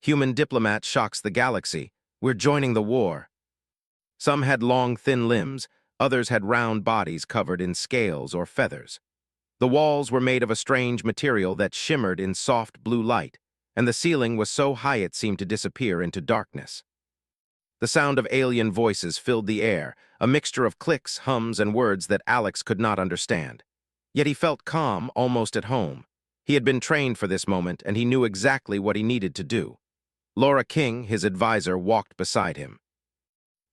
Human diplomat shocks the galaxy. We're joining the war. Some had long, thin limbs. Others had round bodies covered in scales or feathers. The walls were made of a strange material that shimmered in soft blue light, and the ceiling was so high it seemed to disappear into darkness. The sound of alien voices filled the air, a mixture of clicks, hums, and words that Alex could not understand. Yet he felt calm, almost at home. He had been trained for this moment, and he knew exactly what he needed to do. Laura King, his advisor, walked beside him.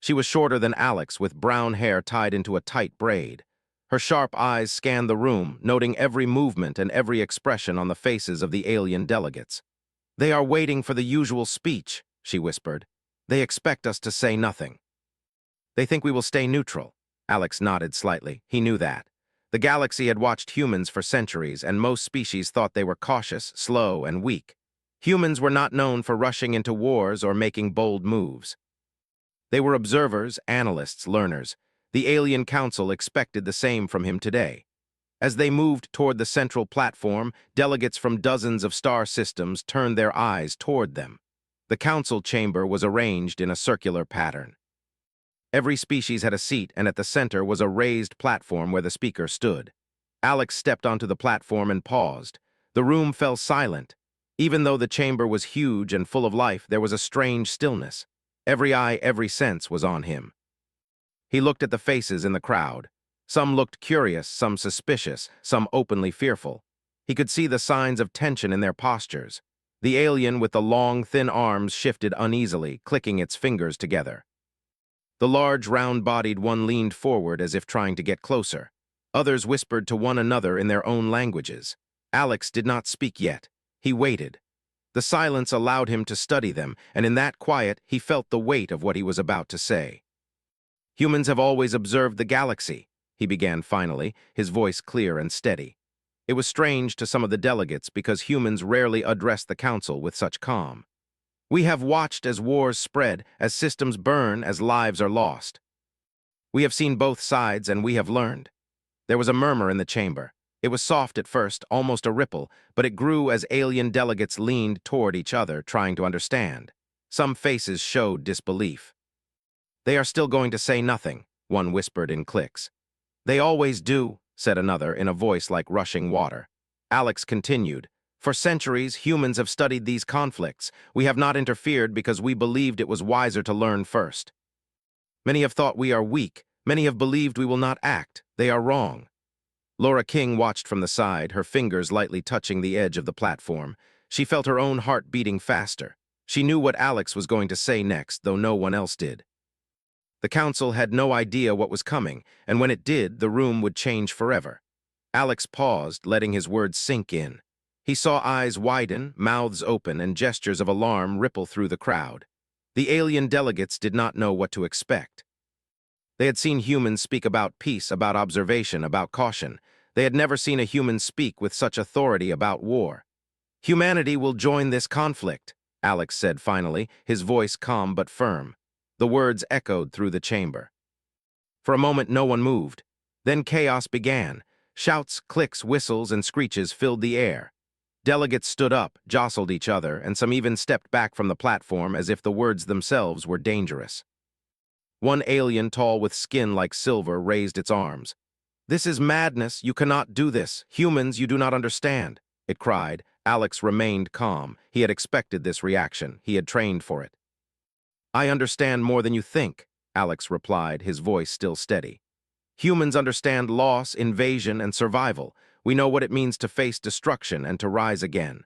She was shorter than Alex, with brown hair tied into a tight braid. Her sharp eyes scanned the room, noting every movement and every expression on the faces of the alien delegates. "They are waiting for the usual speech," she whispered. "They expect us to say nothing." "They think we will stay neutral." Alex nodded slightly. He knew that. The galaxy had watched humans for centuries, and most species thought they were cautious, slow, and weak. Humans were not known for rushing into wars or making bold moves. They were observers, analysts, learners. The Alien Council expected the same from him today. As they moved toward the central platform, delegates from dozens of star systems turned their eyes toward them. The council chamber was arranged in a circular pattern. Every species had a seat, and at the center was a raised platform where the speaker stood. Alex stepped onto the platform and paused. The room fell silent. Even though the chamber was huge and full of life, there was a strange stillness. Every eye, every sense was on him. He looked at the faces in the crowd. Some looked curious, some suspicious, some openly fearful. He could see the signs of tension in their postures. The alien with the long, thin arms shifted uneasily, clicking its fingers together. The large, round-bodied one leaned forward as if trying to get closer. Others whispered to one another in their own languages. Alex did not speak yet. He waited. The silence allowed him to study them, and in that quiet, he felt the weight of what he was about to say. "Humans have always observed the galaxy," he began finally, his voice clear and steady. It was strange to some of the delegates because humans rarely addressed the council with such calm. "We have watched as wars spread, as systems burn, as lives are lost. We have seen both sides, and we have learned." There was a murmur in the chamber. It was soft at first, almost a ripple, but it grew as alien delegates leaned toward each other, trying to understand. Some faces showed disbelief. "They are still going to say nothing," one whispered in clicks. "They always do," said another in a voice like rushing water. Alex continued. "For centuries, humans have studied these conflicts. We have not interfered because we believed it was wiser to learn first. Many have thought we are weak. Many have believed we will not act. They are wrong." Laura King watched from the side, her fingers lightly touching the edge of the platform. She felt her own heart beating faster. She knew what Alex was going to say next, though no one else did. The council had no idea what was coming, and when it did, the room would change forever. Alex paused, letting his words sink in. He saw eyes widen, mouths open, and gestures of alarm ripple through the crowd. The alien delegates did not know what to expect. They had seen humans speak about peace, about observation, about caution. They had never seen a human speak with such authority about war. "Humanity will join this conflict," Alex said finally, his voice calm but firm. The words echoed through the chamber. For a moment, no one moved. Then chaos began. Shouts, clicks, whistles, and screeches filled the air. Delegates stood up, jostled each other, and some even stepped back from the platform as if the words themselves were dangerous. One alien, tall with skin like silver, raised its arms. "This is madness. You cannot do this. Humans, you do not understand," it cried. Alex remained calm. He had expected this reaction. He had trained for it. "I understand more than you think," Alex replied, his voice still steady. "Humans understand loss, invasion, and survival. We know what it means to face destruction and to rise again.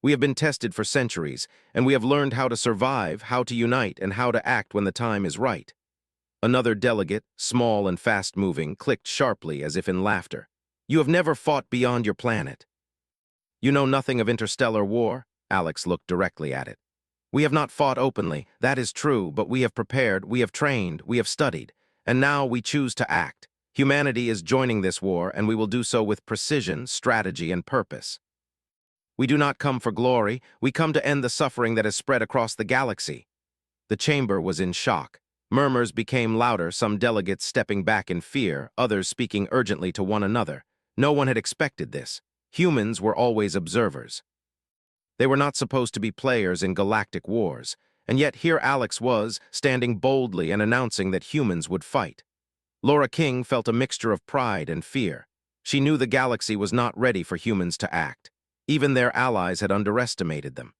We have been tested for centuries, and we have learned how to survive, how to unite, and how to act when the time is right." Another delegate, small and fast-moving, clicked sharply as if in laughter. "You have never fought beyond your planet." "You know nothing of interstellar war?" Alex looked directly at it. "We have not fought openly, that is true, but we have prepared, we have trained, we have studied, and now we choose to act. Humanity is joining this war, and we will do so with precision, strategy, and purpose. We do not come for glory, we come to end the suffering that has spread across the galaxy." The chamber was in shock. Murmurs became louder, some delegates stepping back in fear, others speaking urgently to one another. No one had expected this. Humans were always observers. They were not supposed to be players in galactic wars, and yet here Alex was, standing boldly and announcing that humans would fight. Laura King felt a mixture of pride and fear. She knew the galaxy was not ready for humans to act. Even their allies had underestimated them.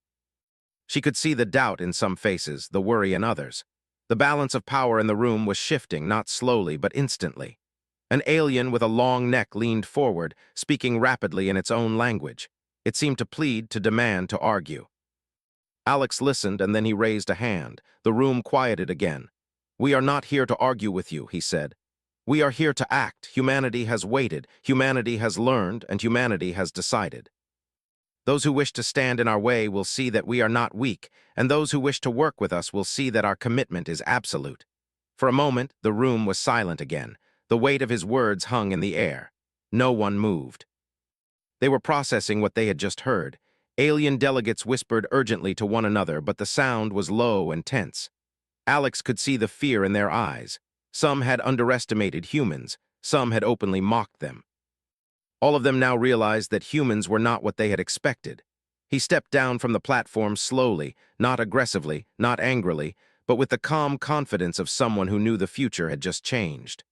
She could see the doubt in some faces, the worry in others. The balance of power in the room was shifting, not slowly, but instantly. An alien with a long neck leaned forward, speaking rapidly in its own language. It seemed to plead, to demand, to argue. Alex listened, and then he raised a hand. The room quieted again. "We are not here to argue with you," he said. "We are here to act. Humanity has waited, humanity has learned, and humanity has decided. Those who wish to stand in our way will see that we are not weak, and those who wish to work with us will see that our commitment is absolute." For a moment, the room was silent again. The weight of his words hung in the air. No one moved. They were processing what they had just heard. Alien delegates whispered urgently to one another, but the sound was low and tense. Alex could see the fear in their eyes. Some had underestimated humans. Some had openly mocked them. All of them now realized that humans were not what they had expected. He stepped down from the platform slowly, not aggressively, not angrily, but with the calm confidence of someone who knew the future had just changed.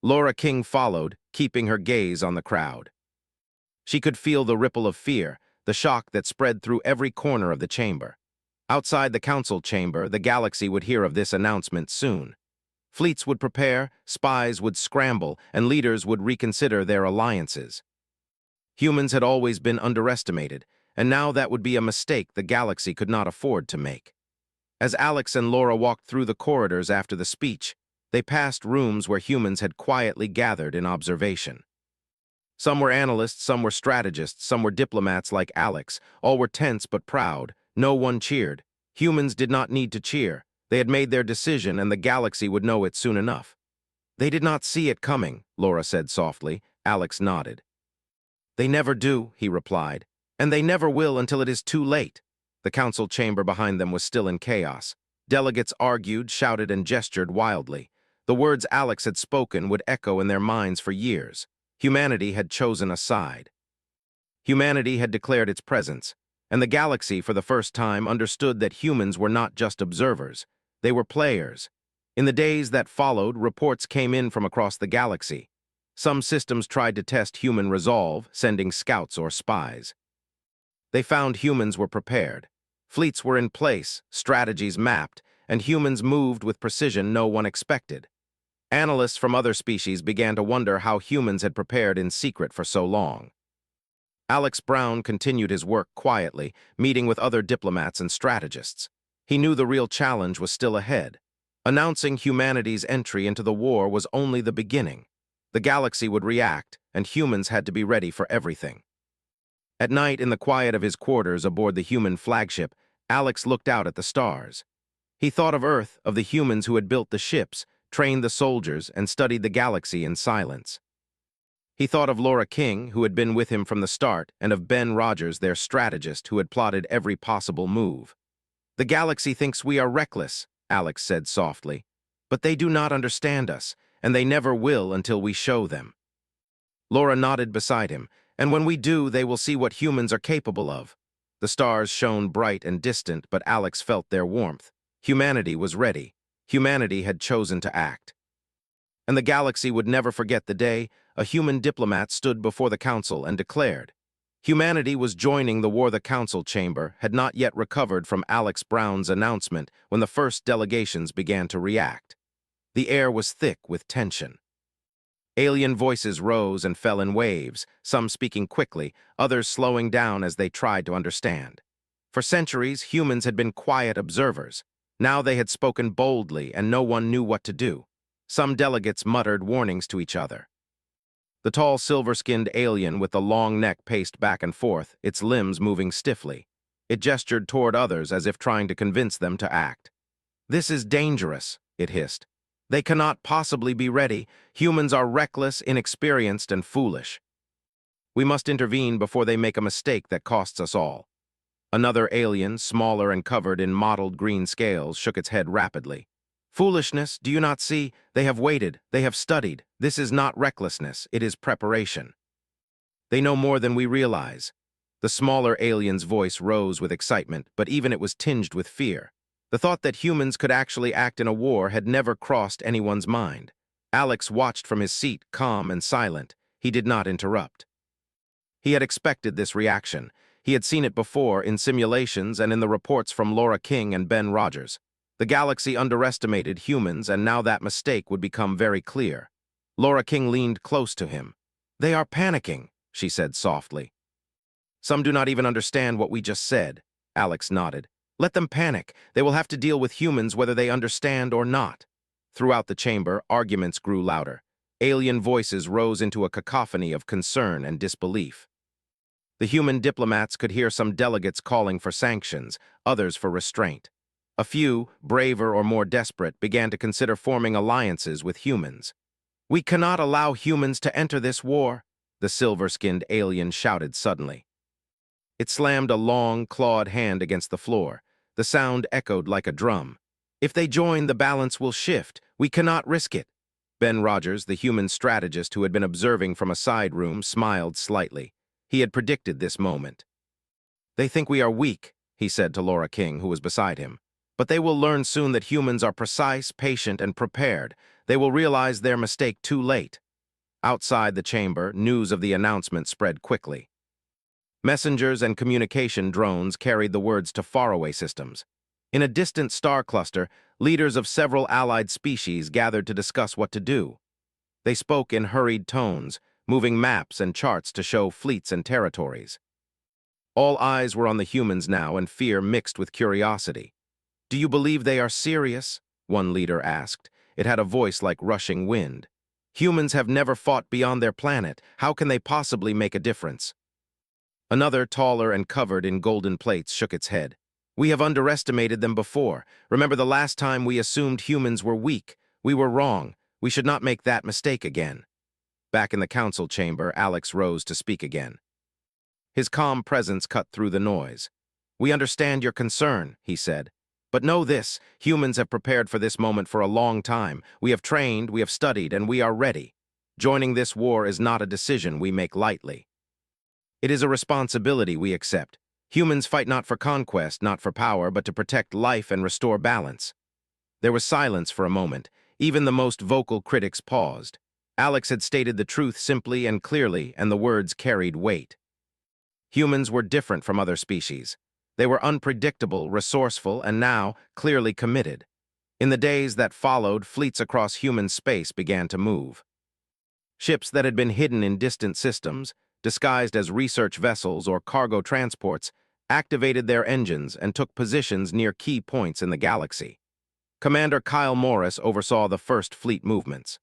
Laura King followed, keeping her gaze on the crowd. She could feel the ripple of fear, the shock that spread through every corner of the chamber. Outside the council chamber, the galaxy would hear of this announcement soon. Fleets would prepare, spies would scramble, and leaders would reconsider their alliances. Humans had always been underestimated, and now that would be a mistake the galaxy could not afford to make. As Alex and Laura walked through the corridors after the speech, they passed rooms where humans had quietly gathered in observation. Some were analysts, some were strategists, some were diplomats like Alex. All were tense but proud. No one cheered. Humans did not need to cheer. They had made their decision, and the galaxy would know it soon enough. "They did not see it coming," Laura said softly. Alex nodded. "They never do," he replied. "And they never will until it is too late." The council chamber behind them was still in chaos. Delegates argued, shouted, and gestured wildly. The words Alex had spoken would echo in their minds for years. Humanity had chosen a side. Humanity had declared its presence, and the galaxy for the first time understood that humans were not just observers. They were players. In the days that followed, reports came in from across the galaxy. Some systems tried to test human resolve, sending scouts or spies. They found humans were prepared. Fleets were in place, strategies mapped, and humans moved with precision no one expected. Analysts from other species began to wonder how humans had prepared in secret for so long. Alex Brown continued his work quietly, meeting with other diplomats and strategists. He knew the real challenge was still ahead. Announcing humanity's entry into the war was only the beginning. The galaxy would react, and humans had to be ready for everything. At night, in the quiet of his quarters aboard the human flagship, Alex looked out at the stars. He thought of Earth, of the humans who had built the ships, trained the soldiers, and studied the galaxy in silence. He thought of Laura King, who had been with him from the start, and of Ben Rogers, their strategist, who had plotted every possible move. "The galaxy thinks we are reckless," Alex said softly. "But they do not understand us, and they never will until we show them." Laura nodded beside him, "And when we do, they will see what humans are capable of." The stars shone bright and distant, but Alex felt their warmth. Humanity was ready. Humanity had chosen to act. And the galaxy would never forget the day a human diplomat stood before the council and declared. Humanity was joining the war. The council chamber had not yet recovered from Alex Brown's announcement when the first delegations began to react. The air was thick with tension. Alien voices rose and fell in waves, some speaking quickly, others slowing down as they tried to understand. For centuries, humans had been quiet observers. Now they had spoken boldly, and no one knew what to do. Some delegates muttered warnings to each other. The tall, silver-skinned alien with the long neck paced back and forth, its limbs moving stiffly. It gestured toward others as if trying to convince them to act. "This is dangerous," it hissed. "They cannot possibly be ready. Humans are reckless, inexperienced, and foolish. We must intervene before they make a mistake that costs us all." Another alien, smaller and covered in mottled green scales, shook its head rapidly. "Foolishness, do you not see? They have waited, they have studied. This is not recklessness, it is preparation. They know more than we realize. The smaller alien's voice rose with excitement, but even it was tinged with fear. The thought that humans could actually act in a war had never crossed anyone's mind. Alex watched from his seat, calm and silent. He did not interrupt. He had expected this reaction. He had seen it before in simulations and in the reports from Laura King and Ben Rogers. The galaxy underestimated humans, and now that mistake would become very clear. Laura King leaned close to him. "They are panicking," she said softly. "Some do not even understand what we just said." Alex nodded. "Let them panic. They will have to deal with humans whether they understand or not." Throughout the chamber, arguments grew louder. Alien voices rose into a cacophony of concern and disbelief. The human diplomats could hear some delegates calling for sanctions, others for restraint. A few, braver or more desperate, began to consider forming alliances with humans. "We cannot allow humans to enter this war," the silver-skinned alien shouted suddenly. It slammed a long, clawed hand against the floor. The sound echoed like a drum. "If they join, the balance will shift. We cannot risk it." Ben Rogers, the human strategist who had been observing from a side room, smiled slightly. He had predicted this moment. "They think we are weak," he said to Laura King, who was beside him. "But they will learn soon that humans are precise, patient, and prepared. They will realize their mistake too late." Outside the chamber, news of the announcement spread quickly. Messengers and communication drones carried the words to faraway systems. In a distant star cluster, leaders of several allied species gathered to discuss what to do. They spoke in hurried tones, moving maps and charts to show fleets and territories. All eyes were on the humans now, and fear mixed with curiosity. "Do you believe they are serious?" one leader asked. It had a voice like rushing wind. "Humans have never fought beyond their planet. How can they possibly make a difference?" Another, taller and covered in golden plates, shook its head. "We have underestimated them before. Remember the last time we assumed humans were weak? We were wrong. We should not make that mistake again." Back in the council chamber, Alex rose to speak again. His calm presence cut through the noise. "We understand your concern," he said. "But know this, humans have prepared for this moment for a long time. We have trained, we have studied, and we are ready. Joining this war is not a decision we make lightly. It is a responsibility we accept. Humans fight not for conquest, not for power, but to protect life and restore balance." There was silence for a moment. Even the most vocal critics paused. Alex had stated the truth simply and clearly, and the words carried weight. Humans were different from other species. They were unpredictable, resourceful, and now clearly committed. In the days that followed, fleets across human space began to move. Ships that had been hidden in distant systems, disguised as research vessels or cargo transports, activated their engines and took positions near key points in the galaxy. Commander Kyle Morris oversaw the first fleet movements.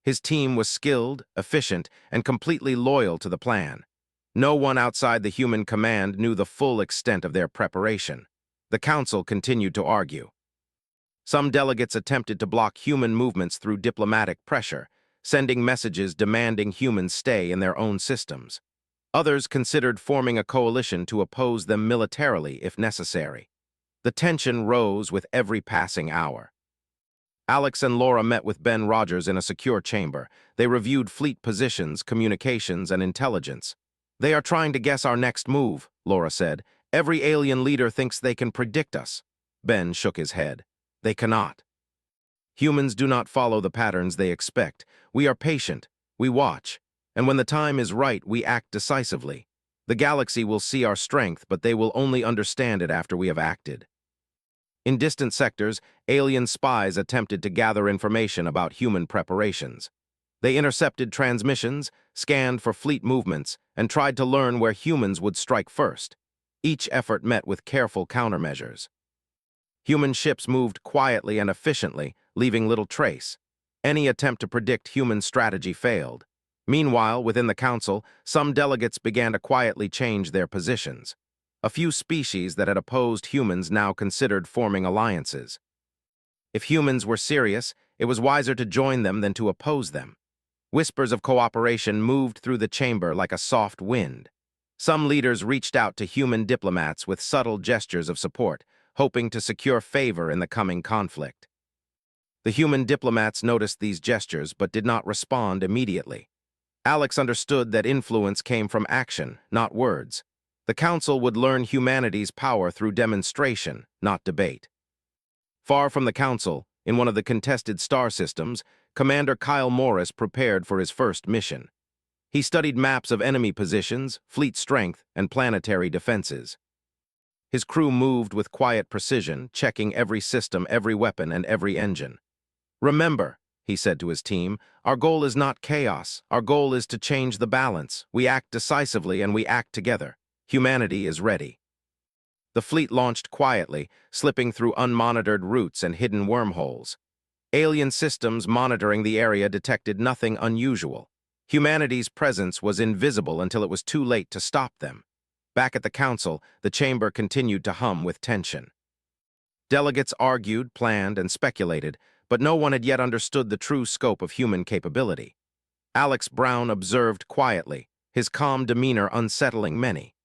His team was skilled, efficient, and completely loyal to the plan. No one outside the human command knew the full extent of their preparation. The council continued to argue. Some delegates attempted to block human movements through diplomatic pressure, sending messages demanding humans stay in their own systems. Others considered forming a coalition to oppose them militarily if necessary. The tension rose with every passing hour. Alex and Laura met with Ben Rogers in a secure chamber. They reviewed fleet positions, communications, and intelligence. "They are trying to guess our next move," Laura said. "Every alien leader thinks they can predict us." Ben shook his head. "They cannot. Humans do not follow the patterns they expect. We are patient, we watch, and when the time is right, we act decisively. The galaxy will see our strength, but they will only understand it after we have acted." In distant sectors, alien spies attempted to gather information about human preparations. They intercepted transmissions, scanned for fleet movements, and tried to learn where humans would strike first. Each effort met with careful countermeasures. Human ships moved quietly and efficiently, leaving little trace. Any attempt to predict human strategy failed. Meanwhile, within the council, some delegates began to quietly change their positions. A few species that had opposed humans now considered forming alliances. If humans were serious, it was wiser to join them than to oppose them. Whispers of cooperation moved through the chamber like a soft wind. Some leaders reached out to human diplomats with subtle gestures of support, hoping to secure favor in the coming conflict. The human diplomats noticed these gestures but did not respond immediately. Alex understood that influence came from action, not words. The Council would learn humanity's power through demonstration, not debate. Far from the Council, in one of the contested star systems, Commander Kyle Morris prepared for his first mission. He studied maps of enemy positions, fleet strength, and planetary defenses. His crew moved with quiet precision, checking every system, every weapon, and every engine. "Remember," he said to his team, "our goal is not chaos. Our goal is to change the balance. We act decisively and we act together. Humanity is ready." The fleet launched quietly, slipping through unmonitored routes and hidden wormholes. Alien systems monitoring the area detected nothing unusual. Humanity's presence was invisible until it was too late to stop them. Back at the Council, the chamber continued to hum with tension. Delegates argued, planned, and speculated, but no one had yet understood the true scope of human capability. Alex Brown observed quietly, his calm demeanor unsettling many.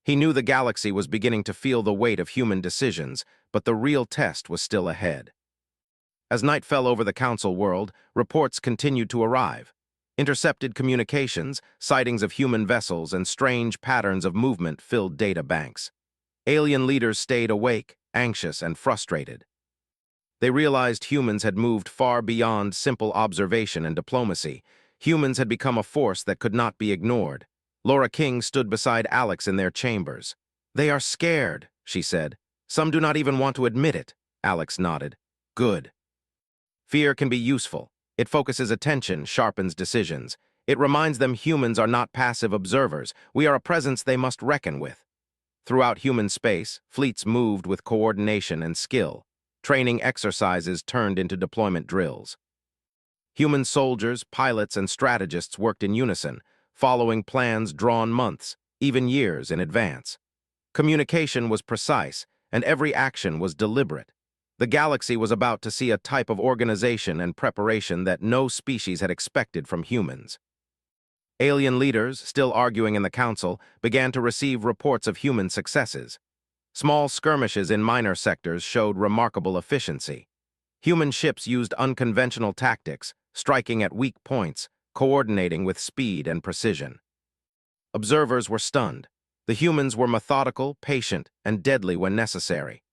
He knew the galaxy was beginning to feel the weight of human decisions, but the real test was still ahead. As night fell over the Council world, reports continued to arrive. Intercepted communications, sightings of human vessels, and strange patterns of movement filled data banks. Alien leaders stayed awake, anxious, and frustrated. They realized humans had moved far beyond simple observation and diplomacy. Humans had become a force that could not be ignored. Laura King stood beside Alex in their chambers. "They are scared," she said. "Some do not even want to admit it." Alex nodded. "Good. Fear can be useful. It focuses attention, sharpens decisions. It reminds them humans are not passive observers. We are a presence they must reckon with." Throughout human space, fleets moved with coordination and skill. Training exercises turned into deployment drills. Human soldiers, pilots, and strategists worked in unison, following plans drawn months, even years in advance. Communication was precise, and every action was deliberate. The galaxy was about to see a type of organization and preparation that no species had expected from humans. Alien leaders, still arguing in the Council, began to receive reports of human successes. Small skirmishes in minor sectors showed remarkable efficiency. Human ships used unconventional tactics, striking at weak points, coordinating with speed and precision. Observers were stunned. The humans were methodical, patient, and deadly when necessary.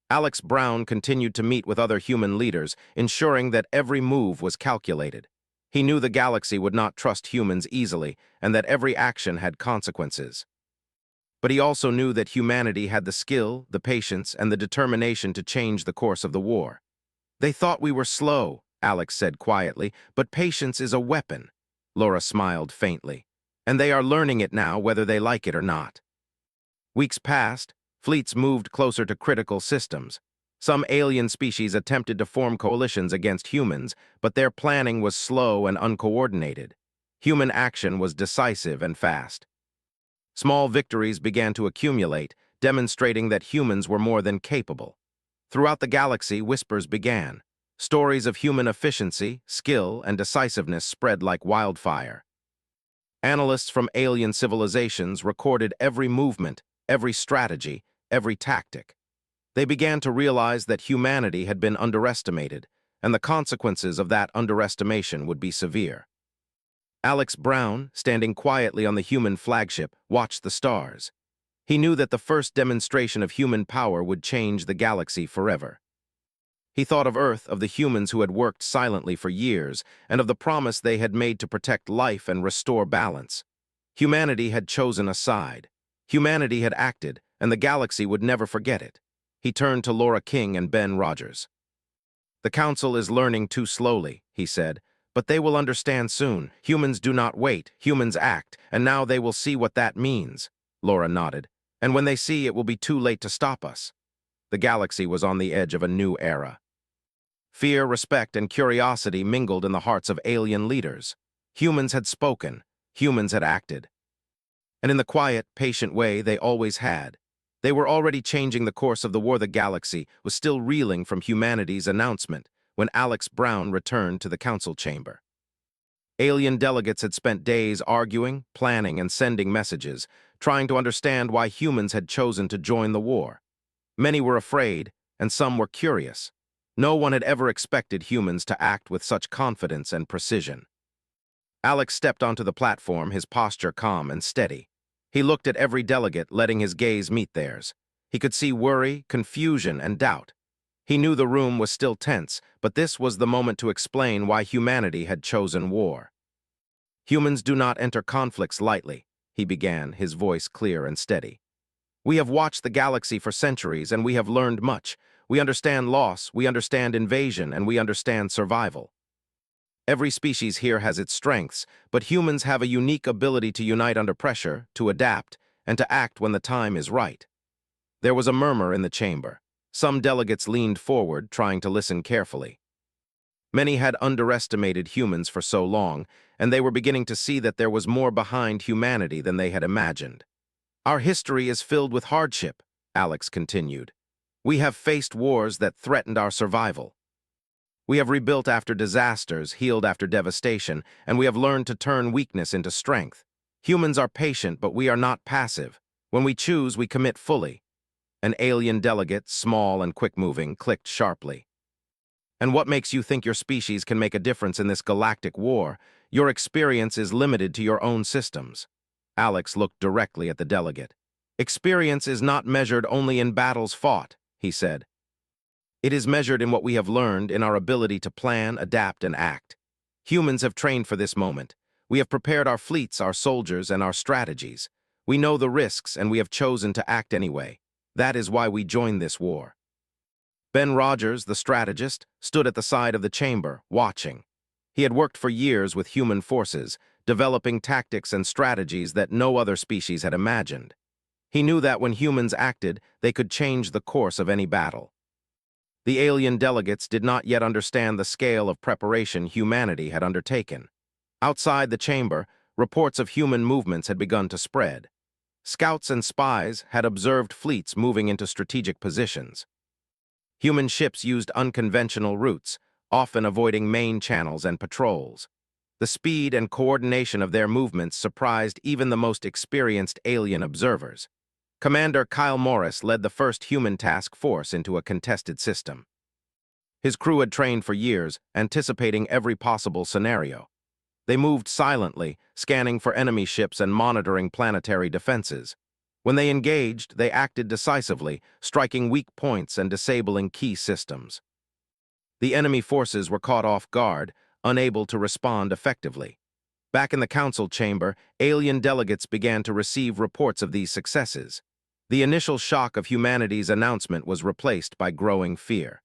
Alex Brown continued to meet with other human leaders, ensuring that every move was calculated. He knew the galaxy would not trust humans easily, and that every action had consequences. But he also knew that humanity had the skill, the patience, and the determination to change the course of the war. "They thought we were slow," Alex said quietly, "but patience is a weapon." Laura smiled faintly. "And they are learning it now, whether they like it or not." Weeks passed. Fleets moved closer to critical systems. Some alien species attempted to form coalitions against humans, but their planning was slow and uncoordinated. Human action was decisive and fast. Small victories began to accumulate, demonstrating that humans were more than capable. Throughout the galaxy, whispers began. Stories of human efficiency, skill, and decisiveness spread like wildfire. Analysts from alien civilizations recorded every movement, every strategy, every tactic. They began to realize that humanity had been underestimated, and the consequences of that underestimation would be severe. Alex Brown, standing quietly on the human flagship, watched the stars. He knew that the first demonstration of human power would change the galaxy forever. He thought of Earth, of the humans who had worked silently for years, and of the promise they had made to protect life and restore balance. Humanity had chosen a side. Humanity had acted, and the galaxy would never forget it. He turned to Laura King and Ben Rogers. "The Council is learning too slowly," he said, "but they will understand soon. Humans do not wait, humans act, and now they will see what that means." Laura nodded. "And when they see, it will be too late to stop us." The galaxy was on the edge of a new era. Fear, respect, and curiosity mingled in the hearts of alien leaders. Humans had spoken, humans had acted. And in the quiet, patient way they always had. They were already changing the course of the war. The galaxy was still reeling from humanity's announcement when Alex Brown returned to the Council chamber. Alien delegates had spent days arguing, planning, and sending messages, trying to understand why humans had chosen to join the war. Many were afraid, and some were curious. No one had ever expected humans to act with such confidence and precision. Alex stepped onto the platform, his posture calm and steady. He looked at every delegate, letting his gaze meet theirs. He could see worry, confusion, and doubt. He knew the room was still tense, but this was the moment to explain why humanity had chosen war. Humans do not enter conflicts lightly, he began, his voice clear and steady. We have watched the galaxy for centuries, and we have learned much. We understand loss, we understand invasion, and we understand survival. Every species here has its strengths, but humans have a unique ability to unite under pressure, to adapt, and to act when the time is right. There was a murmur in the chamber. Some delegates leaned forward, trying to listen carefully. Many had underestimated humans for so long, and they were beginning to see that there was more behind humanity than they had imagined. Our history is filled with hardship, Alex continued. We have faced wars that threatened our survival. We have rebuilt after disasters, healed after devastation, and we have learned to turn weakness into strength. Humans are patient, but we are not passive. When we choose, we commit fully. An alien delegate, small and quick-moving, clicked sharply. And what makes you think your species can make a difference in this galactic war? Your experience is limited to your own systems. Alex looked directly at the delegate. Experience is not measured only in battles fought, he said. It is measured in what we have learned, in our ability to plan, adapt, and act. Humans have trained for this moment. We have prepared our fleets, our soldiers, and our strategies. We know the risks, and we have chosen to act anyway. That is why we joined this war. Ben Rogers, the strategist, stood at the side of the chamber, watching. He had worked for years with human forces, developing tactics and strategies that no other species had imagined. He knew that when humans acted, they could change the course of any battle. The alien delegates did not yet understand the scale of preparation humanity had undertaken. Outside the chamber, reports of human movements had begun to spread. Scouts and spies had observed fleets moving into strategic positions. Human ships used unconventional routes, often avoiding main channels and patrols. The speed and coordination of their movements surprised even the most experienced alien observers. Commander Kyle Morris led the first human task force into a contested system. His crew had trained for years, anticipating every possible scenario. They moved silently, scanning for enemy ships and monitoring planetary defenses. When they engaged, they acted decisively, striking weak points and disabling key systems. The enemy forces were caught off guard, unable to respond effectively. Back in the council chamber, alien delegates began to receive reports of these successes. The initial shock of humanity's announcement was replaced by growing fear.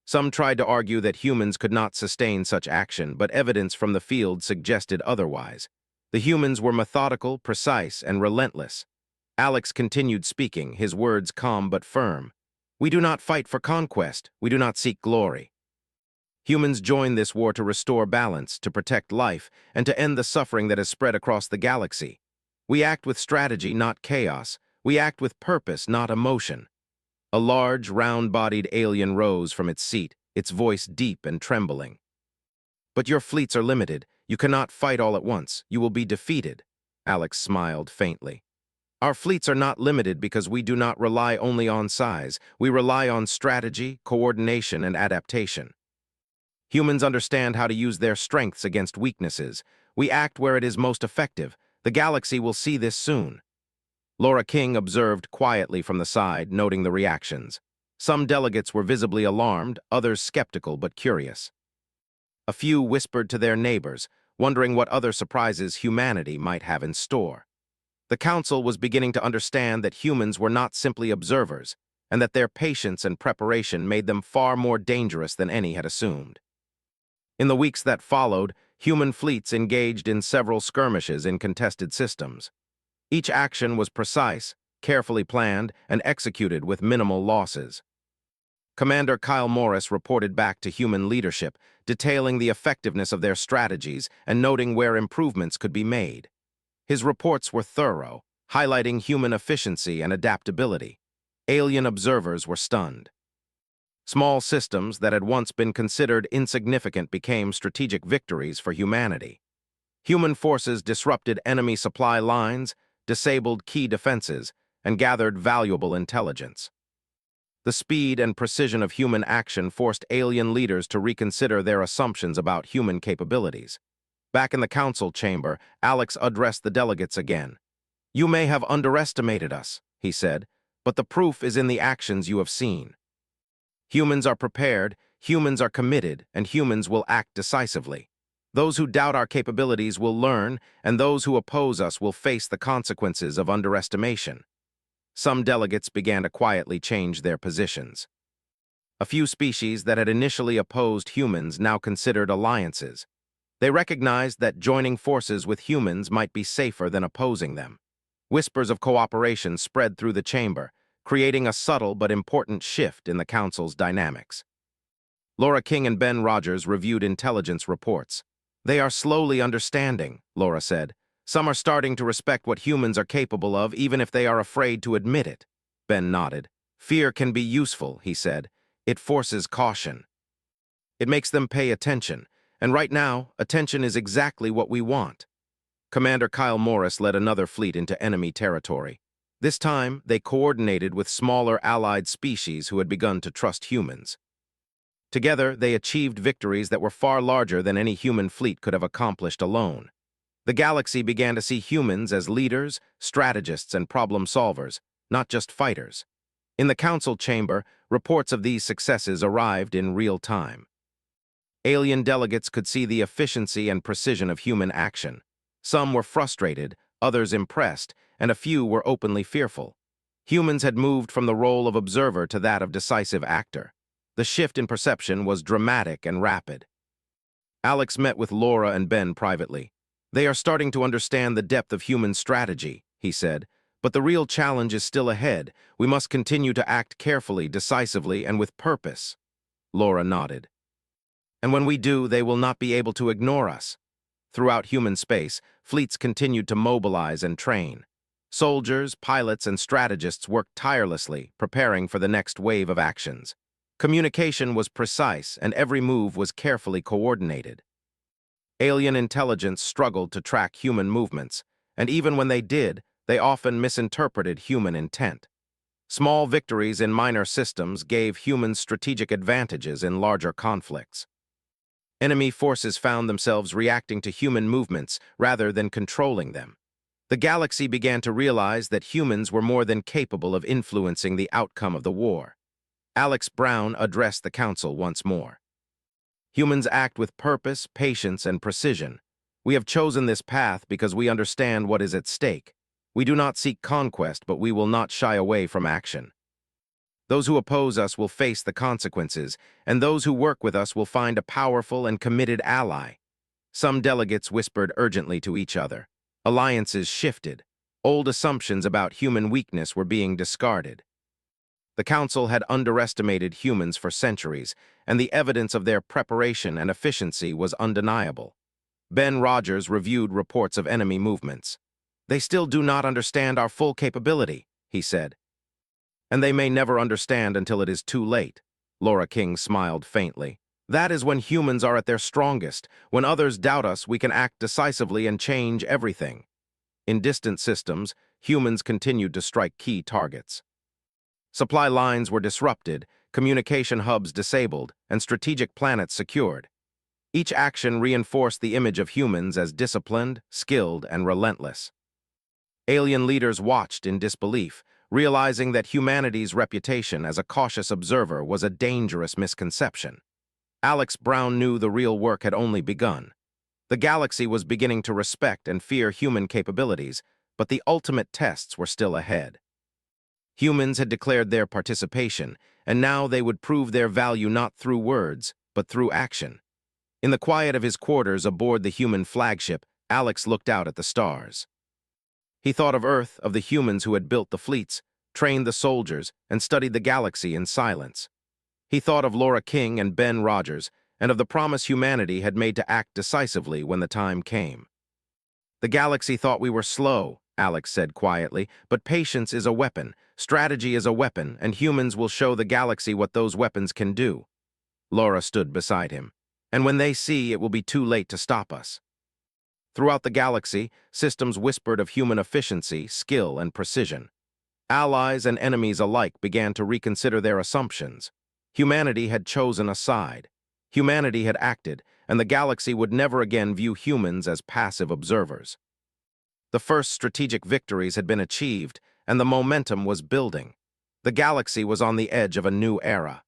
Some tried to argue that humans could not sustain such action, but evidence from the field suggested otherwise. The humans were methodical, precise, and relentless. Alex continued speaking, his words calm but firm. We do not fight for conquest, we do not seek glory. Humans joined this war to restore balance, to protect life, and to end the suffering that has spread across the galaxy. We act with strategy, not chaos. We act with purpose, not emotion. A large, round-bodied alien rose from its seat, its voice deep and trembling. But your fleets are limited. You cannot fight all at once. You will be defeated. Alex smiled faintly. Our fleets are not limited because we do not rely only on size. We rely on strategy, coordination, and adaptation. Humans understand how to use their strengths against weaknesses. We act where it is most effective. The galaxy will see this soon. Laura King observed quietly from the side, noting the reactions. Some delegates were visibly alarmed, others skeptical but curious. A few whispered to their neighbors, wondering what other surprises humanity might have in store. The council was beginning to understand that humans were not simply observers, and that their patience and preparation made them far more dangerous than any had assumed. In the weeks that followed, human fleets engaged in several skirmishes in contested systems. Each action was precise, carefully planned, and executed with minimal losses. Commander Kyle Morris reported back to human leadership, detailing the effectiveness of their strategies and noting where improvements could be made. His reports were thorough, highlighting human efficiency and adaptability. Alien observers were stunned. Small systems that had once been considered insignificant became strategic victories for humanity. Human forces disrupted enemy supply lines, disabled key defenses, and gathered valuable intelligence. The speed and precision of human action forced alien leaders to reconsider their assumptions about human capabilities. Back in the council chamber, Alex addressed the delegates again. "You may have underestimated us," he said, "but the proof is in the actions you have seen. Humans are prepared, humans are committed, and humans will act decisively. Those who doubt our capabilities will learn, and those who oppose us will face the consequences of underestimation." Some delegates began to quietly change their positions. A few species that had initially opposed humans now considered alliances. They recognized that joining forces with humans might be safer than opposing them. Whispers of cooperation spread through the chamber, creating a subtle but important shift in the Council's dynamics. Laura King and Ben Rogers reviewed intelligence reports. "They are slowly understanding," Laura said. "Some are starting to respect what humans are capable of, even if they are afraid to admit it." Ben nodded. "Fear can be useful," he said. "It forces caution. It makes them pay attention, and right now, attention is exactly what we want." Commander Kyle Morris led another fleet into enemy territory. This time, they coordinated with smaller allied species who had begun to trust humans. Together, they achieved victories that were far larger than any human fleet could have accomplished alone. The galaxy began to see humans as leaders, strategists, and problem solvers, not just fighters. In the council chamber, reports of these successes arrived in real time. Alien delegates could see the efficiency and precision of human action. Some were frustrated, others impressed, and a few were openly fearful. Humans had moved from the role of observer to that of decisive actor. The shift in perception was dramatic and rapid. Alex met with Laura and Ben privately. "They are starting to understand the depth of human strategy," he said. "But the real challenge is still ahead. We must continue to act carefully, decisively, and with purpose." Laura nodded. "And when we do, they will not be able to ignore us." Throughout human space, fleets continued to mobilize and train. Soldiers, pilots, and strategists worked tirelessly, preparing for the next wave of actions. Communication was precise, and every move was carefully coordinated. Alien intelligence struggled to track human movements, and even when they did, they often misinterpreted human intent. Small victories in minor systems gave humans strategic advantages in larger conflicts. Enemy forces found themselves reacting to human movements rather than controlling them. The galaxy began to realize that humans were more than capable of influencing the outcome of the war. Alex Brown addressed the council once more. "Humans act with purpose, patience, and precision. We have chosen this path because we understand what is at stake. We do not seek conquest, but we will not shy away from action. Those who oppose us will face the consequences, and those who work with us will find a powerful and committed ally." Some delegates whispered urgently to each other. Alliances shifted. Old assumptions about human weakness were being discarded. The Council had underestimated humans for centuries, and the evidence of their preparation and efficiency was undeniable. Ben Rogers reviewed reports of enemy movements. "They still do not understand our full capability," he said. "And they may never understand until it is too late." Laura King smiled faintly. "That is when humans are at their strongest. When others doubt us, we can act decisively and change everything." In distant systems, humans continued to strike key targets. Supply lines were disrupted, communication hubs disabled, and strategic planets secured. Each action reinforced the image of humans as disciplined, skilled, and relentless. Alien leaders watched in disbelief, realizing that humanity's reputation as a cautious observer was a dangerous misconception. Alex Brown knew the real work had only begun. The galaxy was beginning to respect and fear human capabilities, but the ultimate tests were still ahead. Humans had declared their participation, and now they would prove their value not through words, but through action. In the quiet of his quarters aboard the human flagship, Alex looked out at the stars. He thought of Earth, of the humans who had built the fleets, trained the soldiers, and studied the galaxy in silence. He thought of Laura King and Ben Rogers, and of the promise humanity had made to act decisively when the time came. "The galaxy thought we were slow," Alex said quietly, "but patience is a weapon, strategy is a weapon, and humans will show the galaxy what those weapons can do." Laura stood beside him. "And when they see, it will be too late to stop us." Throughout the galaxy, systems whispered of human efficiency, skill, and precision. Allies and enemies alike began to reconsider their assumptions. Humanity had chosen a side. Humanity had acted, and the galaxy would never again view humans as passive observers. The first strategic victories had been achieved, and the momentum was building. The galaxy was on the edge of a new era.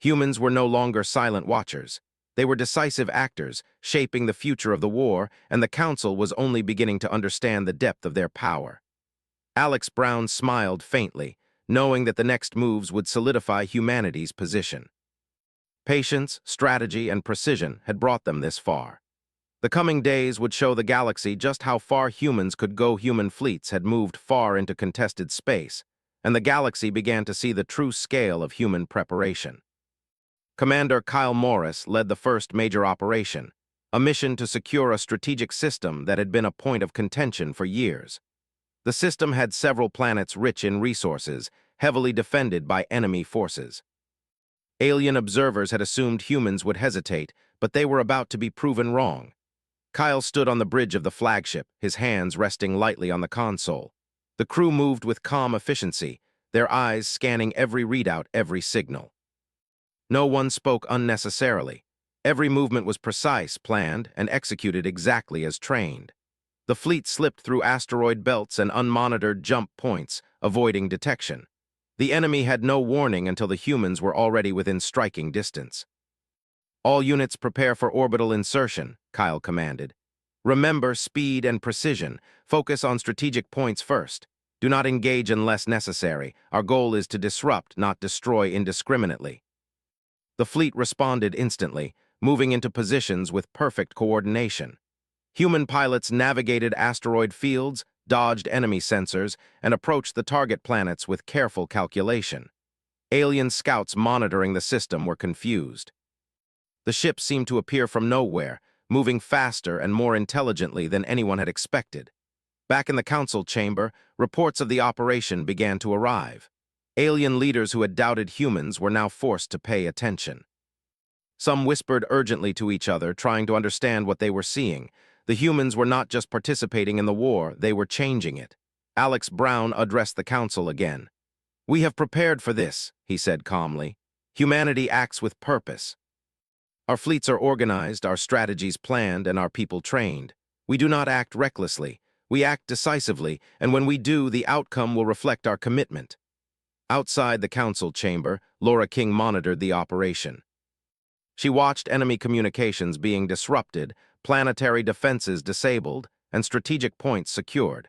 Humans were no longer silent watchers. They were decisive actors, shaping the future of the war, and the Council was only beginning to understand the depth of their power. Alex Brown smiled faintly, knowing that the next moves would solidify humanity's position. Patience, strategy, and precision had brought them this far. The coming days would show the galaxy just how far humans could go. Human fleets had moved far into contested space, and the galaxy began to see the true scale of human preparation. Commander Kyle Morris led the first major operation, a mission to secure a strategic system that had been a point of contention for years. The system had several planets rich in resources, heavily defended by enemy forces. Alien observers had assumed humans would hesitate, but they were about to be proven wrong. Kyle stood on the bridge of the flagship, his hands resting lightly on the console. The crew moved with calm efficiency, their eyes scanning every readout, every signal. No one spoke unnecessarily. Every movement was precise, planned, and executed exactly as trained. The fleet slipped through asteroid belts and unmonitored jump points, avoiding detection. The enemy had no warning until the humans were already within striking distance. "All units prepare for orbital insertion," Kyle commanded. "Remember speed and precision. Focus on strategic points first. Do not engage unless necessary. Our goal is to disrupt, not destroy indiscriminately." The fleet responded instantly, moving into positions with perfect coordination. Human pilots navigated asteroid fields, dodged enemy sensors, and approached the target planets with careful calculation. Alien scouts monitoring the system were confused. The ship seemed to appear from nowhere, moving faster and more intelligently than anyone had expected. Back in the council chamber, reports of the operation began to arrive. Alien leaders who had doubted humans were now forced to pay attention. Some whispered urgently to each other, trying to understand what they were seeing. The humans were not just participating in the war, they were changing it. Alex Brown addressed the council again. "We have prepared for this," he said calmly. "Humanity acts with purpose. Our fleets are organized, our strategies planned, and our people trained. We do not act recklessly. We act decisively, and when we do, the outcome will reflect our commitment." Outside the council chamber, Laura King monitored the operation. She watched enemy communications being disrupted, planetary defenses disabled, and strategic points secured.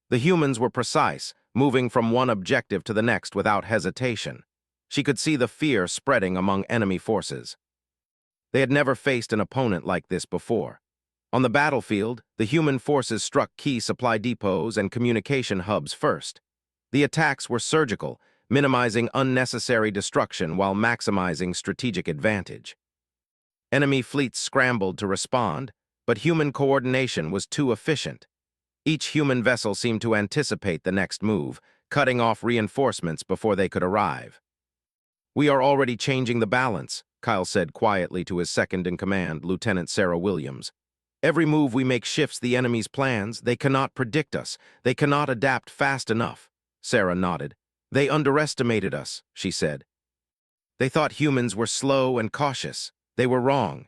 The humans were precise, moving from one objective to the next without hesitation. She could see the fear spreading among enemy forces. They had never faced an opponent like this before. On the battlefield, the human forces struck key supply depots and communication hubs first. The attacks were surgical, minimizing unnecessary destruction while maximizing strategic advantage. Enemy fleets scrambled to respond, but human coordination was too efficient. Each human vessel seemed to anticipate the next move, cutting off reinforcements before they could arrive. "We are already changing the balance," Kyle said quietly to his second-in-command, Lieutenant Sarah Williams. "Every move we make shifts the enemy's plans. They cannot predict us. They cannot adapt fast enough." Sarah nodded. "They underestimated us," she said. "They thought humans were slow and cautious. They were wrong."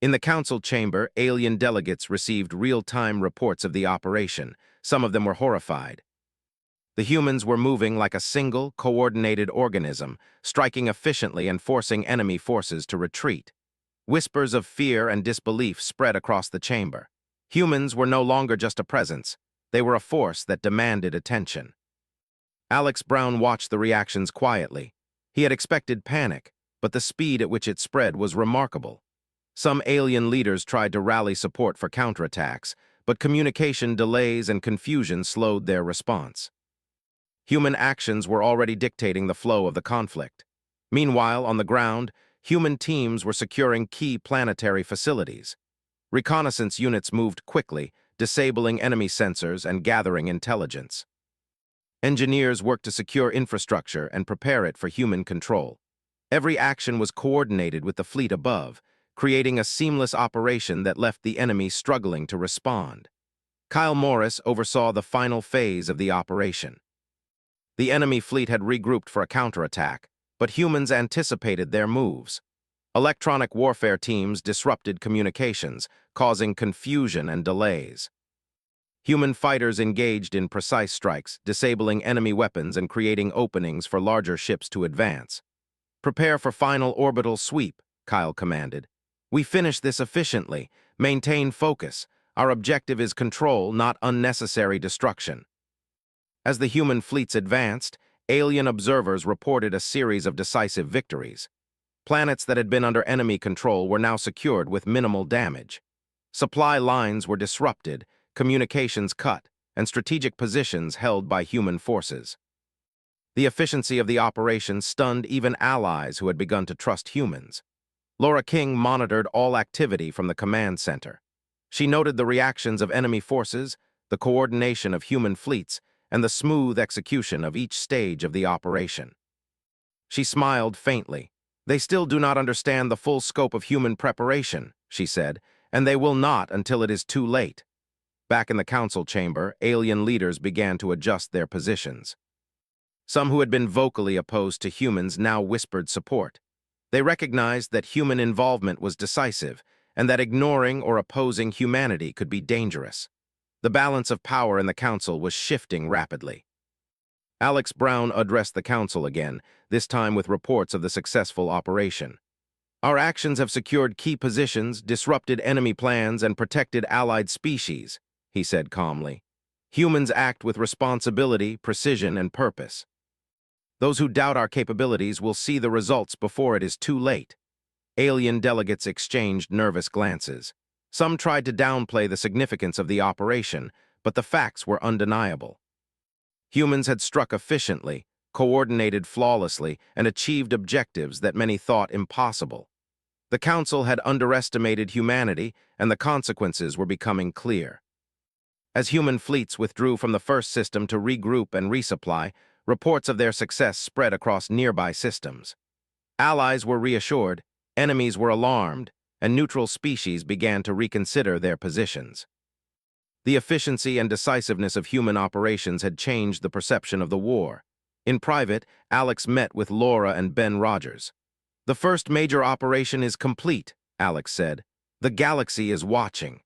In the council chamber, alien delegates received real-time reports of the operation. Some of them were horrified. The humans were moving like a single, coordinated organism, striking efficiently and forcing enemy forces to retreat. Whispers of fear and disbelief spread across the chamber. Humans were no longer just a presence. They were a force that demanded attention. Alex Brown watched the reactions quietly. He had expected panic, but the speed at which it spread was remarkable. Some alien leaders tried to rally support for counterattacks, but communication delays and confusion slowed their response. Human actions were already dictating the flow of the conflict. Meanwhile, on the ground, human teams were securing key planetary facilities. Reconnaissance units moved quickly, disabling enemy sensors and gathering intelligence. Engineers worked to secure infrastructure and prepare it for human control. Every action was coordinated with the fleet above, creating a seamless operation that left the enemy struggling to respond. Kyle Morris oversaw the final phase of the operation. The enemy fleet had regrouped for a counterattack, but humans anticipated their moves. Electronic warfare teams disrupted communications, causing confusion and delays. Human fighters engaged in precise strikes, disabling enemy weapons and creating openings for larger ships to advance. "Prepare for final orbital sweep," Kyle commanded. "We finish this efficiently. Maintain focus. Our objective is control, not unnecessary destruction." As the human fleets advanced, alien observers reported a series of decisive victories. Planets that had been under enemy control were now secured with minimal damage. Supply lines were disrupted, communications cut, and strategic positions held by human forces. The efficiency of the operation stunned even allies who had begun to trust humans. Laura King monitored all activity from the command center. She noted the reactions of enemy forces, the coordination of human fleets, and the smooth execution of each stage of the operation. She smiled faintly. "They still do not understand the full scope of human preparation," she said, "and they will not until it is too late." Back in the council chamber, alien leaders began to adjust their positions. Some who had been vocally opposed to humans now whispered support. They recognized that human involvement was decisive, and that ignoring or opposing humanity could be dangerous. The balance of power in the council was shifting rapidly. Alex Brown addressed the council again, this time with reports of the successful operation. "Our actions have secured key positions, disrupted enemy plans, and protected allied species," he said calmly. "Humans act with responsibility, precision, and purpose. Those who doubt our capabilities will see the results before it is too late." Alien delegates exchanged nervous glances. Some tried to downplay the significance of the operation, but the facts were undeniable. Humans had struck efficiently, coordinated flawlessly, and achieved objectives that many thought impossible. The Council had underestimated humanity, and the consequences were becoming clear. As human fleets withdrew from the first system to regroup and resupply, reports of their success spread across nearby systems. Allies were reassured, enemies were alarmed, and neutral species began to reconsider their positions. The efficiency and decisiveness of human operations had changed the perception of the war. In private, Alex met with Laura and Ben Rogers. "The first major operation is complete," Alex said. "The galaxy is watching.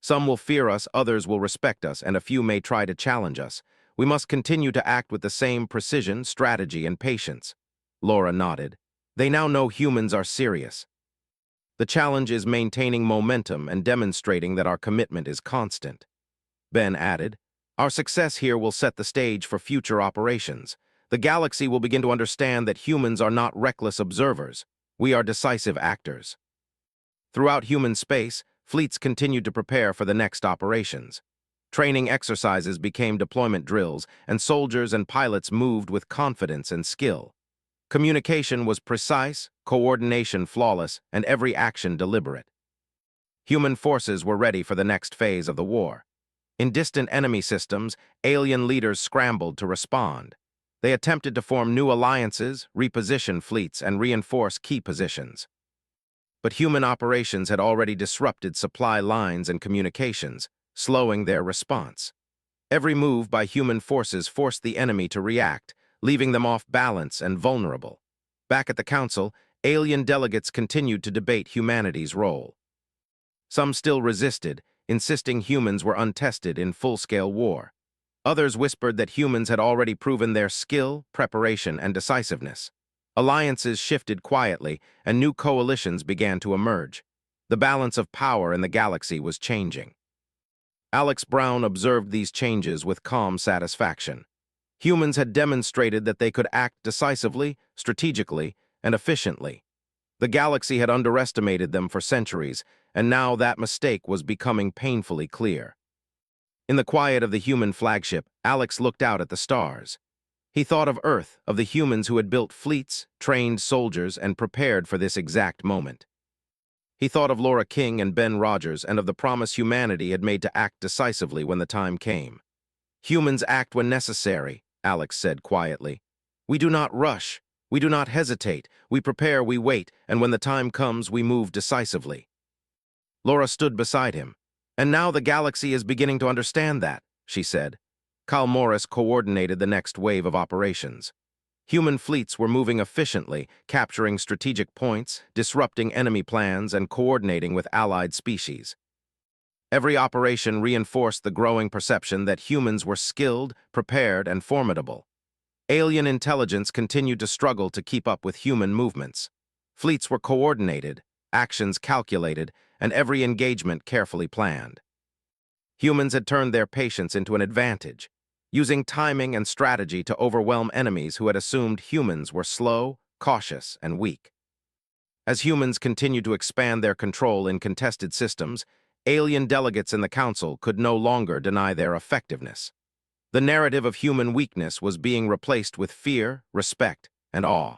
Some will fear us, others will respect us, and a few may try to challenge us. We must continue to act with the same precision, strategy, and patience." Laura nodded. "They now know humans are serious. The challenge is maintaining momentum and demonstrating that our commitment is constant." Ben added, "Our success here will set the stage for future operations. The galaxy will begin to understand that humans are not reckless observers. We are decisive actors." Throughout human space, fleets continued to prepare for the next operations. Training exercises became deployment drills, and soldiers and pilots moved with confidence and skill. Communication was precise, coordination flawless, and every action deliberate. Human forces were ready for the next phase of the war. In distant enemy systems, alien leaders scrambled to respond. They attempted to form new alliances, reposition fleets, and reinforce key positions. But human operations had already disrupted supply lines and communications, slowing their response. Every move by human forces forced the enemy to react, leaving them off balance and vulnerable. Back at the council, alien delegates continued to debate humanity's role. Some still resisted, insisting humans were untested in full-scale war. Others whispered that humans had already proven their skill, preparation, and decisiveness. Alliances shifted quietly, and new coalitions began to emerge. The balance of power in the galaxy was changing. Alex Brown observed these changes with calm satisfaction. Humans had demonstrated that they could act decisively, strategically, and efficiently. The galaxy had underestimated them for centuries, and now that mistake was becoming painfully clear. In the quiet of the human flagship, Alex looked out at the stars. He thought of Earth, of the humans who had built fleets, trained soldiers, and prepared for this exact moment. He thought of Laura King and Ben Rogers and of the promise humanity had made to act decisively when the time came. "Humans act when necessary," Alex said quietly. "We do not rush. We do not hesitate. We prepare, we wait, and when the time comes, we move decisively." Laura stood beside him. "And now the galaxy is beginning to understand that," she said. Kyle Morris coordinated the next wave of operations. Human fleets were moving efficiently, capturing strategic points, disrupting enemy plans, and coordinating with allied species. Every operation reinforced the growing perception that humans were skilled, prepared, and formidable. Alien intelligence continued to struggle to keep up with human movements. Fleets were coordinated, actions calculated, and every engagement carefully planned. Humans had turned their patience into an advantage, using timing and strategy to overwhelm enemies who had assumed humans were slow, cautious, and weak. As humans continued to expand their control in contested systems, alien delegates in the Council could no longer deny their effectiveness. The narrative of human weakness was being replaced with fear, respect, and awe.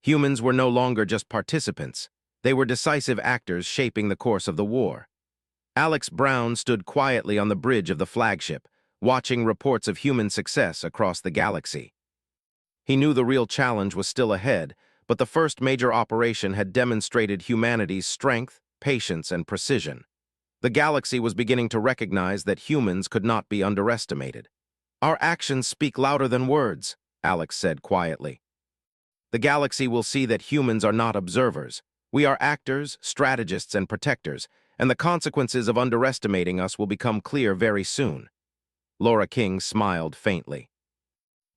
Humans were no longer just participants. They were decisive actors shaping the course of the war. Alex Brown stood quietly on the bridge of the flagship, watching reports of human success across the galaxy. He knew the real challenge was still ahead, but the first major operation had demonstrated humanity's strength, patience, and precision. The galaxy was beginning to recognize that humans could not be underestimated. "Our actions speak louder than words," Alex said quietly. "The galaxy will see that humans are not observers. We are actors, strategists, and protectors, and the consequences of underestimating us will become clear very soon." Laura King smiled faintly.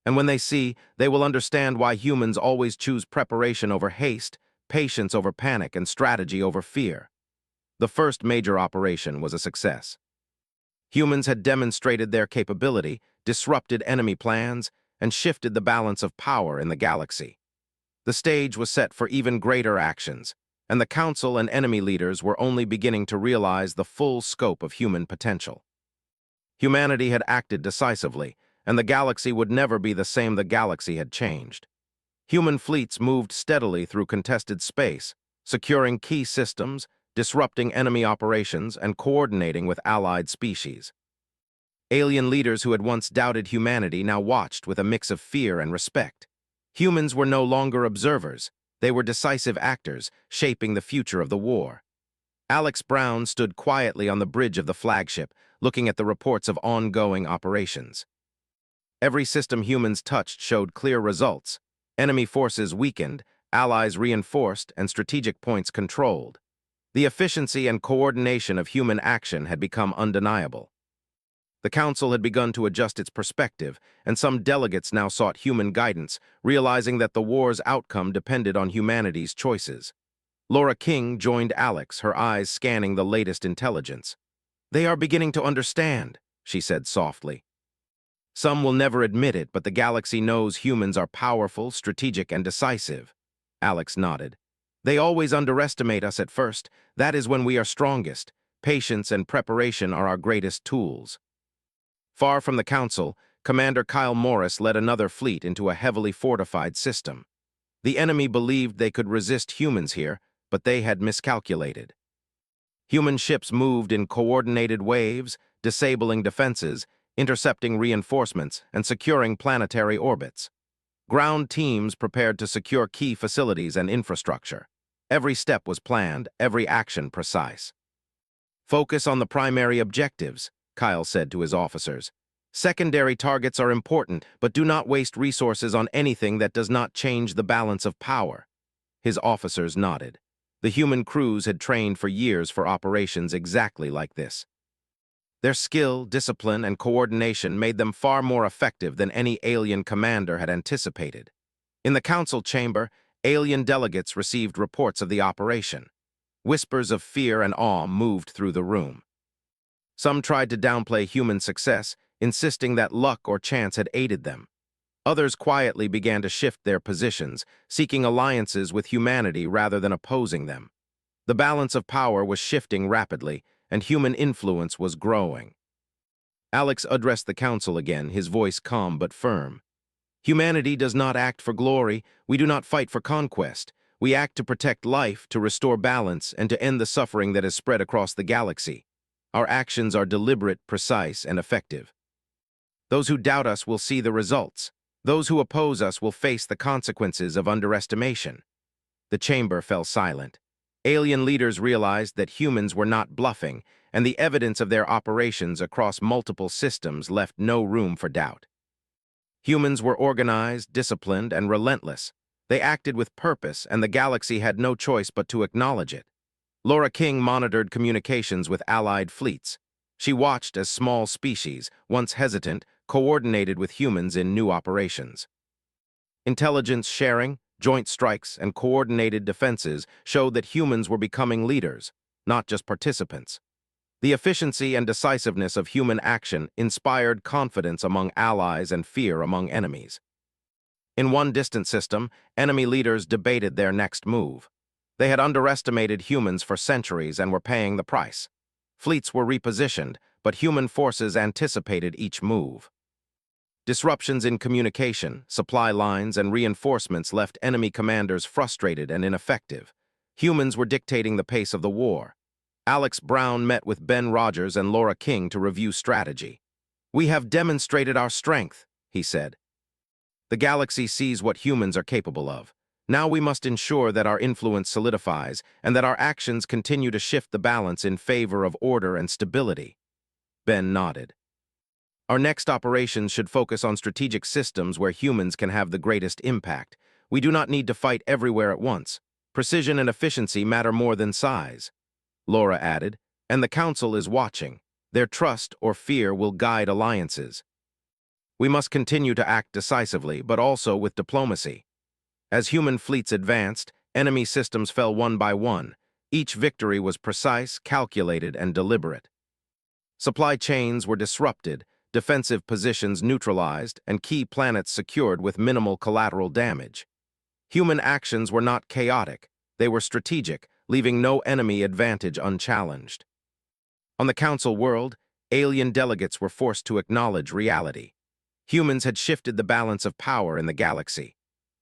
"And when they see, they will understand why humans always choose preparation over haste, patience over panic, and strategy over fear." The first major operation was a success. Humans had demonstrated their capability, disrupted enemy plans, and shifted the balance of power in the galaxy. The stage was set for even greater actions, and the Council and enemy leaders were only beginning to realize the full scope of human potential. Humanity had acted decisively, and the galaxy would never be the same. The galaxy had changed. Human fleets moved steadily through contested space, securing key systems, disrupting enemy operations, and coordinating with allied species. Alien leaders who had once doubted humanity now watched with a mix of fear and respect. Humans were no longer observers. They were decisive actors, shaping the future of the war. Alex Brown stood quietly on the bridge of the flagship, looking at the reports of ongoing operations. Every system humans touched showed clear results. Enemy forces weakened, allies reinforced, and strategic points controlled. The efficiency and coordination of human action had become undeniable. The Council had begun to adjust its perspective, and some delegates now sought human guidance, realizing that the war's outcome depended on humanity's choices. Laura King joined Alex, her eyes scanning the latest intelligence. "They are beginning to understand," she said softly. "Some will never admit it, but the galaxy knows humans are powerful, strategic, and decisive." Alex nodded. "They always underestimate us at first. That is when we are strongest. Patience and preparation are our greatest tools." Far from the Council, Commander Kyle Morris led another fleet into a heavily fortified system. The enemy believed they could resist humans here, but they had miscalculated. Human ships moved in coordinated waves, disabling defenses, intercepting reinforcements, and securing planetary orbits. Ground teams prepared to secure key facilities and infrastructure. Every step was planned, every action precise. "Focus on the primary objectives," Kyle said to his officers. "Secondary targets are important, but do not waste resources on anything that does not change the balance of power." His officers nodded. The human crews had trained for years for operations exactly like this. Their skill, discipline, and coordination made them far more effective than any alien commander had anticipated. In the Council chamber, alien delegates received reports of the operation. Whispers of fear and awe moved through the room. Some tried to downplay human success, insisting that luck or chance had aided them. Others quietly began to shift their positions, seeking alliances with humanity rather than opposing them. The balance of power was shifting rapidly, and human influence was growing. Alex addressed the Council again, his voice calm but firm. "Humanity does not act for glory. We do not fight for conquest. We act to protect life, to restore balance, and to end the suffering that has spread across the galaxy. Our actions are deliberate, precise, and effective. Those who doubt us will see the results. Those who oppose us will face the consequences of underestimation." The chamber fell silent. Alien leaders realized that humans were not bluffing, and the evidence of their operations across multiple systems left no room for doubt. Humans were organized, disciplined, and relentless. They acted with purpose, and the galaxy had no choice but to acknowledge it. Laura King monitored communications with allied fleets. She watched as small species, once hesitant, coordinated with humans in new operations. Intelligence sharing, joint strikes, and coordinated defenses showed that humans were becoming leaders, not just participants. The efficiency and decisiveness of human action inspired confidence among allies and fear among enemies. In one distant system, enemy leaders debated their next move. They had underestimated humans for centuries and were paying the price. Fleets were repositioned, but human forces anticipated each move. Disruptions in communication, supply lines, and reinforcements left enemy commanders frustrated and ineffective. Humans were dictating the pace of the war. Alex Brown met with Ben Rogers and Laura King to review strategy. "We have demonstrated our strength," he said. "The galaxy sees what humans are capable of. Now we must ensure that our influence solidifies and that our actions continue to shift the balance in favor of order and stability." Ben nodded. "Our next operations should focus on strategic systems where humans can have the greatest impact. We do not need to fight everywhere at once. Precision and efficiency matter more than size," Laura added, "and the Council is watching. Their trust or fear will guide alliances. We must continue to act decisively, but also with diplomacy." As human fleets advanced, enemy systems fell one by one. Each victory was precise, calculated, and deliberate. Supply chains were disrupted, defensive positions neutralized, and key planets secured with minimal collateral damage. Human actions were not chaotic, they were strategic, leaving no enemy advantage unchallenged. On the Council world, alien delegates were forced to acknowledge reality. Humans had shifted the balance of power in the galaxy.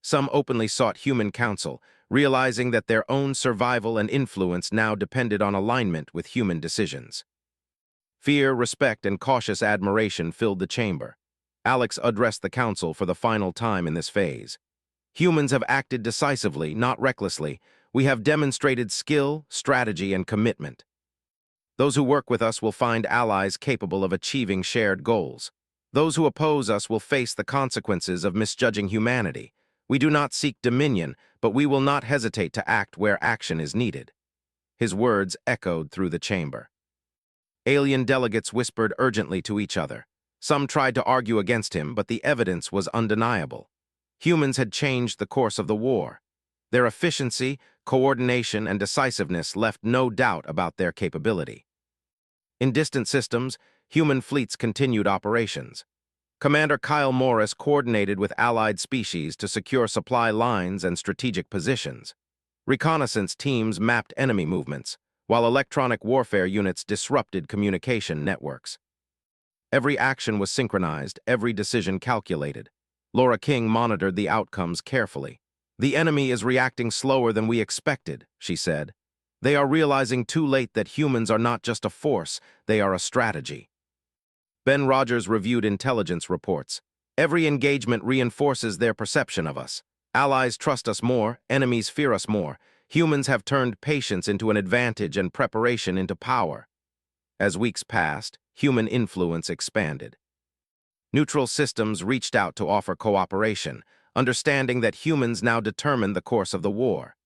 Some openly sought human counsel, realizing that their own survival and influence now depended on alignment with human decisions. Fear, respect, and cautious admiration filled the chamber. Alex addressed the Council for the final time in this phase. "Humans have acted decisively, not recklessly. We have demonstrated skill, strategy, and commitment. Those who work with us will find allies capable of achieving shared goals. Those who oppose us will face the consequences of misjudging humanity. We do not seek dominion, but we will not hesitate to act where action is needed." His words echoed through the chamber. Alien delegates whispered urgently to each other. Some tried to argue against him, but the evidence was undeniable. Humans had changed the course of the war. Their efficiency, coordination, and decisiveness left no doubt about their capability. In distant systems, human fleets continued operations. Commander Kyle Morris coordinated with allied species to secure supply lines and strategic positions. Reconnaissance teams mapped enemy movements, while electronic warfare units disrupted communication networks. Every action was synchronized, every decision calculated. Laura King monitored the outcomes carefully. "The enemy is reacting slower than we expected," she said. "They are realizing too late that humans are not just a force, they are a strategy." Ben Rogers reviewed intelligence reports. "Every engagement reinforces their perception of us. Allies trust us more, enemies fear us more. Humans have turned patience into an advantage and preparation into power." As weeks passed, human influence expanded. Neutral systems reached out to offer cooperation, understanding that humans now determined the course of the war.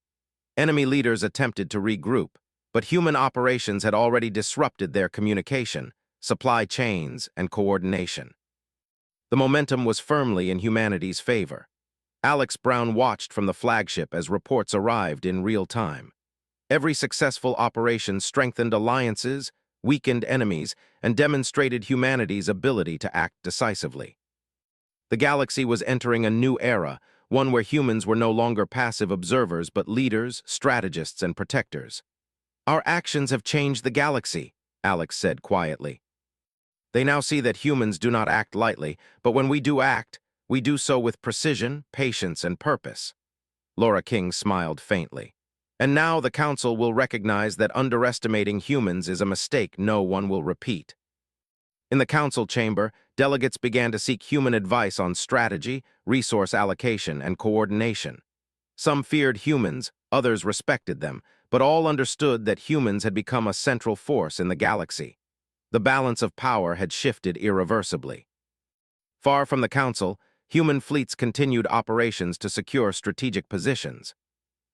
Enemy leaders attempted to regroup, but human operations had already disrupted their communication, supply chains, and coordination. The momentum was firmly in humanity's favor. Alex Brown watched from the flagship as reports arrived in real time. Every successful operation strengthened alliances, weakened enemies, and demonstrated humanity's ability to act decisively. The galaxy was entering a new era, one where humans were no longer passive observers but leaders, strategists, and protectors. "Our actions have changed the galaxy," Alex said quietly. "They now see that humans do not act lightly, but when we do act, we do so with precision, patience, and purpose." Laura King smiled faintly. "And now the Council will recognize that underestimating humans is a mistake no one will repeat." In the Council chamber, delegates began to seek human advice on strategy, resource allocation, and coordination. Some feared humans, others respected them, but all understood that humans had become a central force in the galaxy. The balance of power had shifted irreversibly. Far from the Council, human fleets continued operations to secure strategic positions.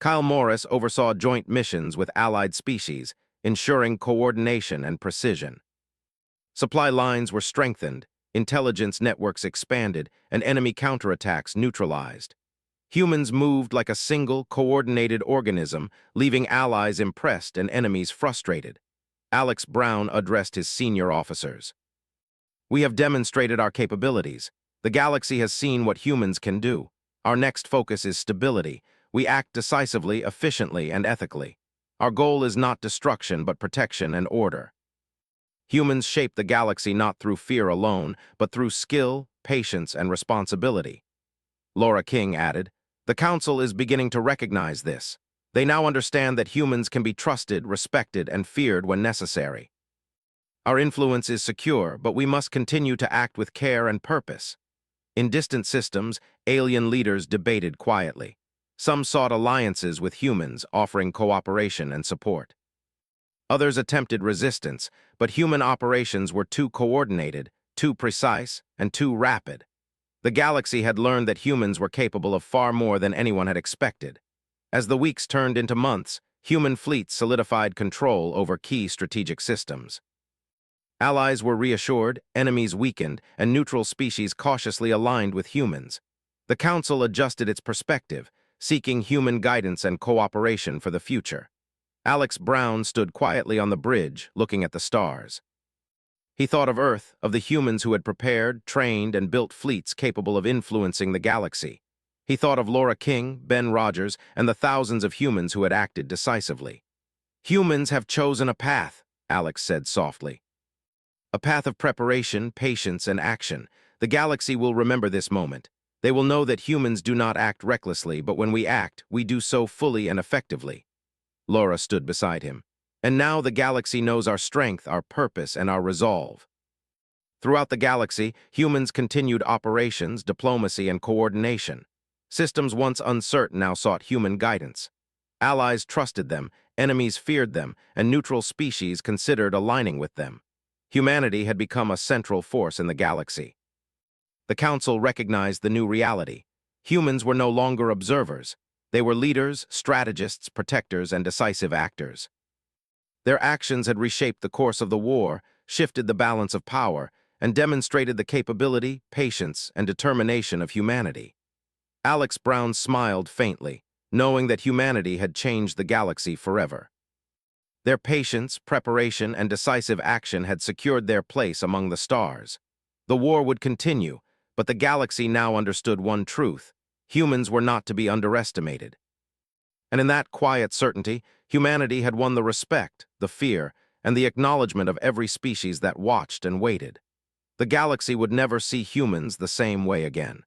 Kyle Morris oversaw joint missions with allied species, ensuring coordination and precision. Supply lines were strengthened, intelligence networks expanded, and enemy counterattacks neutralized. Humans moved like a single, coordinated organism, leaving allies impressed and enemies frustrated. Alex Brown addressed his senior officers. "We have demonstrated our capabilities. The galaxy has seen what humans can do. Our next focus is stability. We act decisively, efficiently, and ethically. Our goal is not destruction, but protection and order." Humans shape the galaxy not through fear alone, but through skill, patience, and responsibility. Laura King added, "The Council is beginning to recognize this. They now understand that humans can be trusted, respected, and feared when necessary. Our influence is secure, but we must continue to act with care and purpose." In distant systems, alien leaders debated quietly. Some sought alliances with humans, offering cooperation and support. Others attempted resistance, but human operations were too coordinated, too precise, and too rapid. The galaxy had learned that humans were capable of far more than anyone had expected. As the weeks turned into months, human fleets solidified control over key strategic systems. Allies were reassured, enemies weakened, and neutral species cautiously aligned with humans. The Council adjusted its perspective, seeking human guidance and cooperation for the future. Alex Brown stood quietly on the bridge, looking at the stars. He thought of Earth, of the humans who had prepared, trained, and built fleets capable of influencing the galaxy. He thought of Laura King, Ben Rogers, and the thousands of humans who had acted decisively. "Humans have chosen a path," Alex said softly. "A path of preparation, patience, and action. The galaxy will remember this moment. They will know that humans do not act recklessly, but when we act, we do so fully and effectively." Laura stood beside him. "And now the galaxy knows our strength, our purpose, and our resolve." Throughout the galaxy, humans continued operations, diplomacy, and coordination. Systems once uncertain now sought human guidance. Allies trusted them, enemies feared them, and neutral species considered aligning with them. Humanity had become a central force in the galaxy. The Council recognized the new reality. Humans were no longer observers. They were leaders, strategists, protectors, and decisive actors. Their actions had reshaped the course of the war, shifted the balance of power, and demonstrated the capability, patience, and determination of humanity. Alex Brown smiled faintly, knowing that humanity had changed the galaxy forever. Their patience, preparation, and decisive action had secured their place among the stars. The war would continue, but the galaxy now understood one truth: humans were not to be underestimated. And in that quiet certainty, humanity had won the respect, the fear, and the acknowledgement of every species that watched and waited. The galaxy would never see humans the same way again.